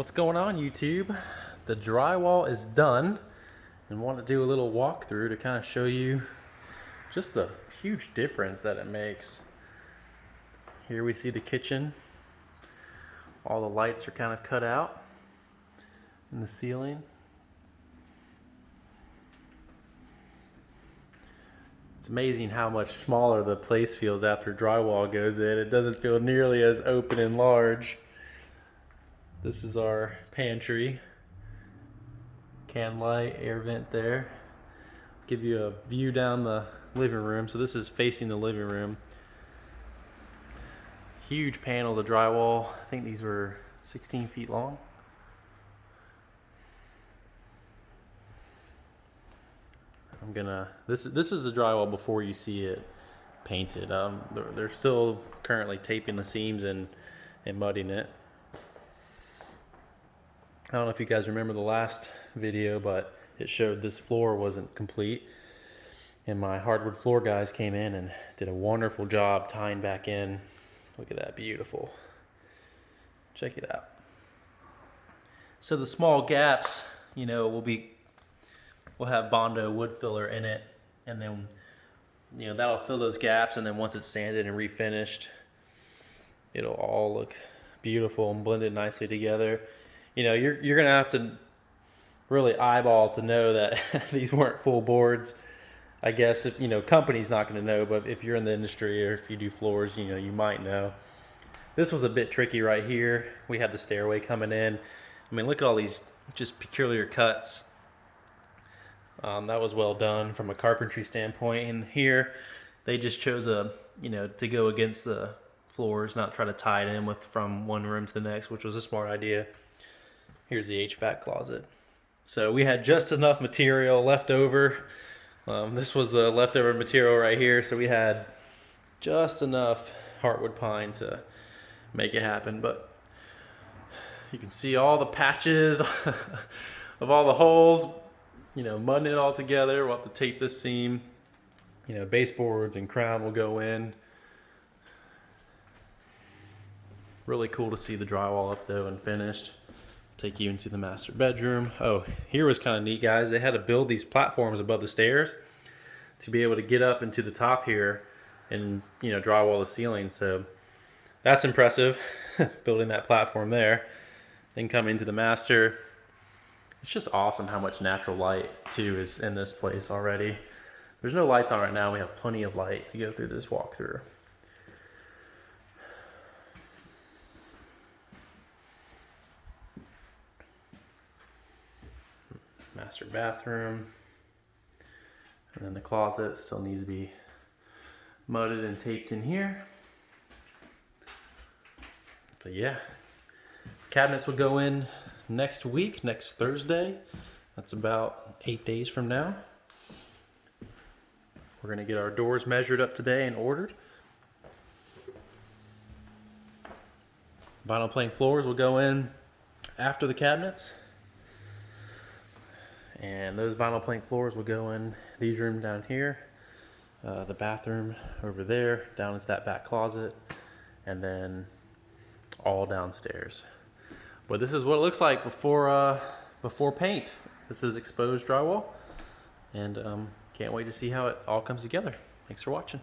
What's going on, YouTube? The drywall is done and want to do a little walkthrough to kind of show you just the huge difference that it makes. Here we see the kitchen. All the lights are kind of cut out in the ceiling. It's amazing how much smaller the place feels after drywall goes in. It doesn't feel nearly as open and large. This is our pantry. Can light, air vent there. Give you a view down the living room. So this is facing the living room. Huge panels of drywall. I think these were 16 feet long. This is the drywall before you see it painted. They're still currently taping the seams and mudding it. I don't know if you guys remember the last video, but it showed this floor wasn't complete. And my hardwood floor guys came in and did a wonderful job tying back in. Look at that, beautiful. Check it out. So the small gaps, you know, we'll have Bondo wood filler in it, and then, you know, that'll fill those gaps, and then once it's sanded and refinished, it'll all look beautiful and blended nicely together. You know, you're gonna have to really eyeball to know that these weren't full boards. I guess if, you know, company's not gonna know, but if you're in the industry or if you do floors, you know, you might know. This was a bit tricky right here. We had the stairway coming in. I mean, look at all these just peculiar cuts. That was well done from a carpentry standpoint. And here, they just chose to go against the floors, not try to tie it in from one room to the next, which was a smart idea. Here's the HVAC closet. So we had just enough material left over. This was the leftover material right here. So we had just enough heartwood pine to make it happen. But you can see all the patches of all the holes, you know, mudding it all together. We'll have to tape this seam. You know, baseboards and crown will go in. Really cool to see the drywall up though and finished. Take you into the master bedroom. Oh, here was kind of neat, guys. They had to build these platforms above the stairs to be able to get up into the top here and, you know, drywall the ceiling. So that's impressive, building that platform there. Then come into the master. It's just awesome how much natural light too is in this place already. There's no lights on right now. We have plenty of light to go through this walkthrough. Master bathroom, and then the closet still needs to be mudded and taped in here. But yeah, cabinets will go in next week, next Thursday. That's about 8 days from now. We're gonna get our doors measured up today and ordered. Vinyl plank floors will go in after the cabinets. And those vinyl plank floors will go in these rooms down here, the bathroom over there, down into that back closet, and then all downstairs. But this is what it looks like before paint. This is exposed drywall, and can't wait to see how it all comes together. Thanks for watching.